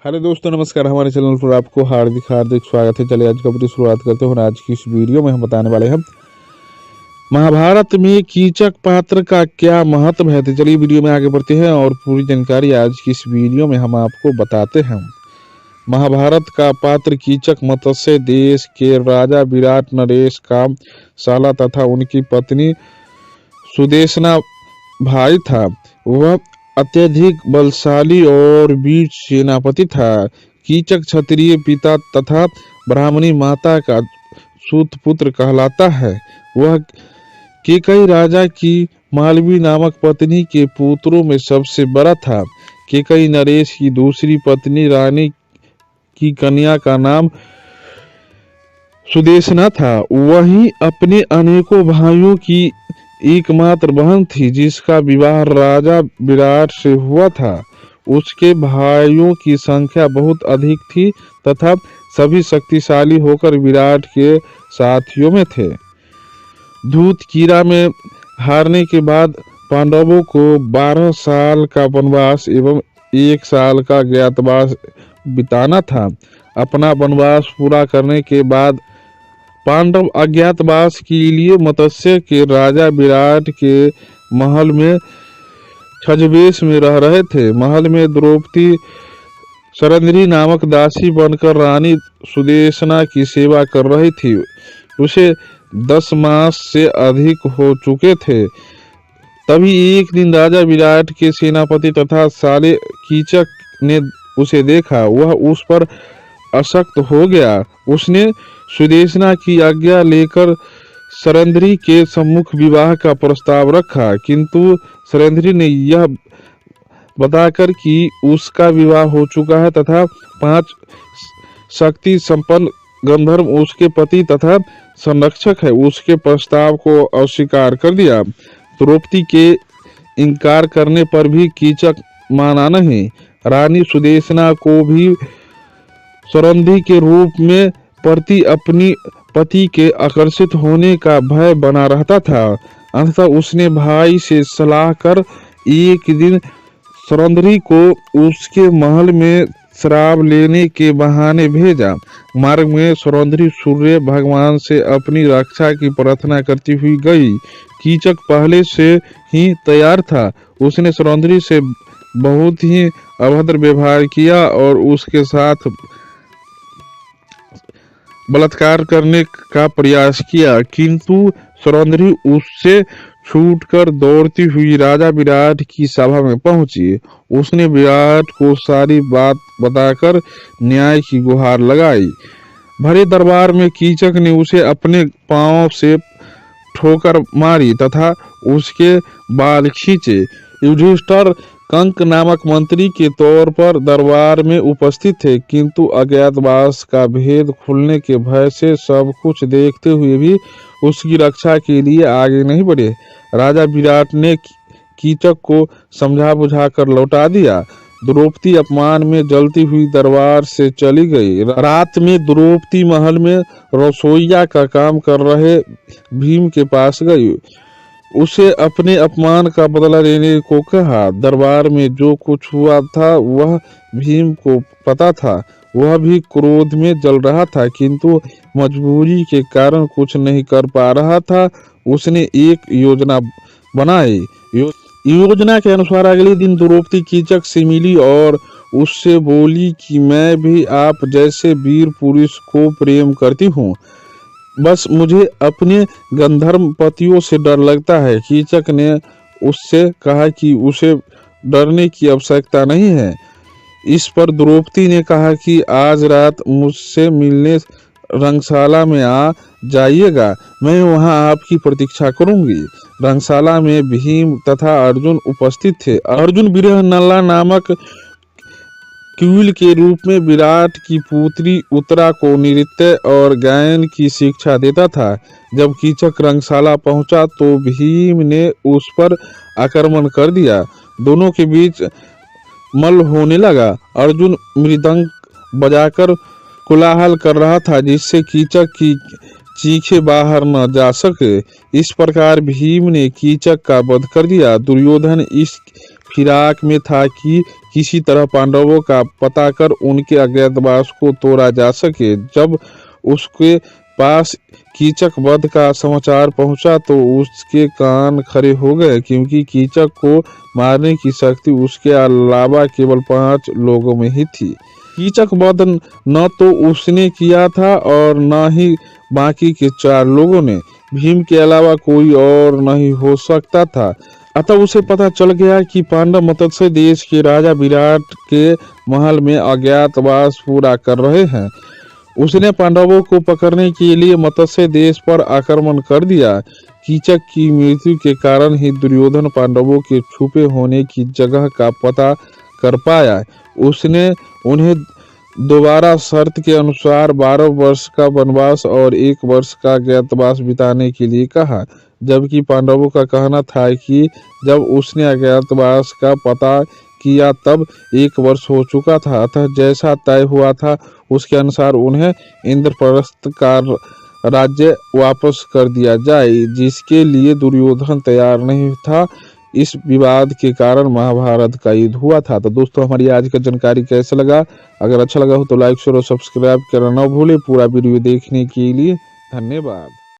Hello दोस्तों, नमस्कार। हमारे चैनल पर आपको हार्दिक हार्दिक स्वागत है। चलिए आज का वीडियो शुरुआत करते हैं। आज की इस वीडियो में हम बताने वाले हैं महाभारत में कीचक पात्र का क्या महत्व है। तो चलिए वीडियो में आगे बढ़ते हैं और पूरी जानकारी आज की इस वीडियो में हम आपको बताते हैं। महाभारत का पात्र कीचक मत्स्य देश के राजा विराट नरेश का साला तथा उनकी पत्नी सुदेशना भाई था। वह अत्यधिक बलशाली और वीर सेनापति था। कीचक क्षत्रिय पिता तथा ब्राह्मणी माता का सूतपुत्र कहलाता है। वह केकई राजा की मालवी नामक पत्नी के पुत्रों में सबसे बड़ा था। केकई नरेश की दूसरी पत्नी रानी की कन्या का नाम सुदेशना था। वही अपने अनेकों भाइयों की एकमात्र बहन थी जिसका विवाह राजा विराट से हुआ था। उसके भाइयों की संख्या बहुत अधिक थी तथा सभी शक्तिशाली होकर विराट के साथियों में थे। धूतकीरा में हारने के बाद पांडवों को 12 साल का वनवास एवं 1 साल का ज्ञातवास बिताना था। अपना वनवास पूरा करने के बाद पांडव अज्ञातवास के लिए मत्स्य के राजा विराट के महल में छद्मवेश में रह रहे थे। महल में द्रौपदी सरंद्री नामक दासी बनकर रानी सुदेशना की सेवा कर रही थी। उसे 10 मास से अधिक हो चुके थे। तभी एक दिन राजा विराट के सेनापति तथा साले कीचक ने उसे देखा। वह उस पर आसक्त हो गया। उसने सुदेशना की आज्ञा लेकर सरंद्री के सम्मुख विवाह का प्रस्ताव रखा, किंतु सरंद्री ने यह बताकर कि उसका विवाह हो चुका है तथा 5 शक्ति संपन्न गंधर्व उसके पति तथा संरक्षक है, उसके प्रस्ताव को अस्वीकार कर दिया। द्रौपदी के इनकार करने पर भी कीचक माना नहीं। रानी सुदेशना को भी सरंधी के रूप में प्रति अपनी पति के आकर्षित होने का भय बना रहता था। अंततः उसने भाई से सलाह कर एक दिन सरंधी को उसके महल में शराब लेने के बहाने भेजा। मार्ग में सरंधी सूर्य भगवान से अपनी रक्षा की प्रार्थना करती हुई गई। कीचक पहले से ही तैयार था। उसने सरंधी से बहुत ही अभद्र व्यवहार किया और उसके साथ बलात्कार करने का प्रयास किया, किंतु सरंधी उससे छूटकर दौड़ती हुई राजा विराट की सभा में पहुंची। उसने विराट को सारी बात बताकर न्याय की गुहार लगाई। भरे दरबार में कीचक ने उसे अपने पांव से ठोकर मारी तथा उसके बाल खींचे। युधिष्ठिर कंक नामक मंत्री के तौर पर दरबार में उपस्थित थे, किंतु अज्ञातवास का भेद खुलने के भय से सब कुछ देखते हुए भी उसकी रक्षा के लिए आगे नहीं बढ़े। राजा विराट ने कीचक को समझा बुझा कर लौटा दिया। द्रौपदी अपमान में जलती हुई दरबार से चली गई। रात में द्रौपदी महल में रसोइया का काम कर रहे भीम के पास गई। उसे अपने अपमान का बदला लेने को कहा। दरबार में जो कुछ हुआ था वह भीम को पता था। वह भी क्रोध में जल रहा था, किंतु मजबूरी के कारण कुछ नहीं कर पा रहा था। उसने एक योजना बनाई। योजना के अनुसार अगले दिन द्रौपदी कीचक से मिली और उससे बोली कि मैं भी आप जैसे वीर पुरुष को प्रेम करती हूँ, बस मुझे अपने गंधर्व पतियों से डर लगता है। कीचक ने उससे कहा कि उसे डरने की आवश्यकता नहीं है। इस पर द्रौपदी ने कहा कि आज रात मुझसे मिलने रंगशाला में आ जाइएगा, मैं वहां आपकी प्रतीक्षा करूंगी। रंगशाला में भीम तथा अर्जुन उपस्थित थे। अर्जुन बृहन्नला नामक क्यूल के रूप में विराट की पुत्री उत्तरा को नृत्य और गायन की शिक्षा देता था। जब कीचक रंगशाला पहुंचा तो भीम ने उस पर आक्रमण कर दिया। दोनों के बीच मल्ल होने लगा। अर्जुन मृदंग बजाकर कोलाहल कर रहा था जिससे कीचक की चीखें बाहर न जा सके। इस प्रकार भीम ने कीचक का वध कर दिया। दुर्योधन इस फिराक में था कि किसी तरह पांडवों का पता कर उनके अज्ञातवास को तोड़ा जा सके। जब उसके पास कीचक वध का समाचार पहुंचा तो उसके कान खड़े हो गए, क्योंकि कीचक को मारने की शक्ति उसके अलावा केवल 5 लोगों में ही थी। कीचक वध न तो उसने किया था और न ही बाकी के 4 लोगों ने। भीम के अलावा कोई और नहीं हो सकता था। अतः उसे पता चल गया कि पांडव मत्स्य देश के राजा विराट के महल में अज्ञातवास पूरा कर रहे हैं। उसने पांडवों को पकड़ने के लिए मत्स्य देश पर आक्रमण कर दिया। कीचक की मृत्यु के कारण ही दुर्योधन पांडवों के छुपे होने की जगह का पता कर पाया। उसने उन्हें दोबारा शर्त के अनुसार 12 वर्ष का वनवास और 1 वर्ष का अज्ञातवास बिताने के लिए कहा, जबकि पांडवों का कहना था कि जब उसने अज्ञातवास का पता किया तब 1 वर्ष हो चुका था। अतः जैसा तय हुआ था उसके अनुसार उन्हें इंद्रप्रस्थ का राज्य वापस कर दिया जाए, जिसके लिए दुर्योधन तैयार नहीं था। इस विवाद के कारण महाभारत का युद्ध हुआ था। तो दोस्तों, हमारी आज का जानकारी कैसा लगा? अगर अच्छा लगा हो तो लाइक शेयर और सब्सक्राइब करना न भूले। पूरा वीडियो देखने के लिए धन्यवाद।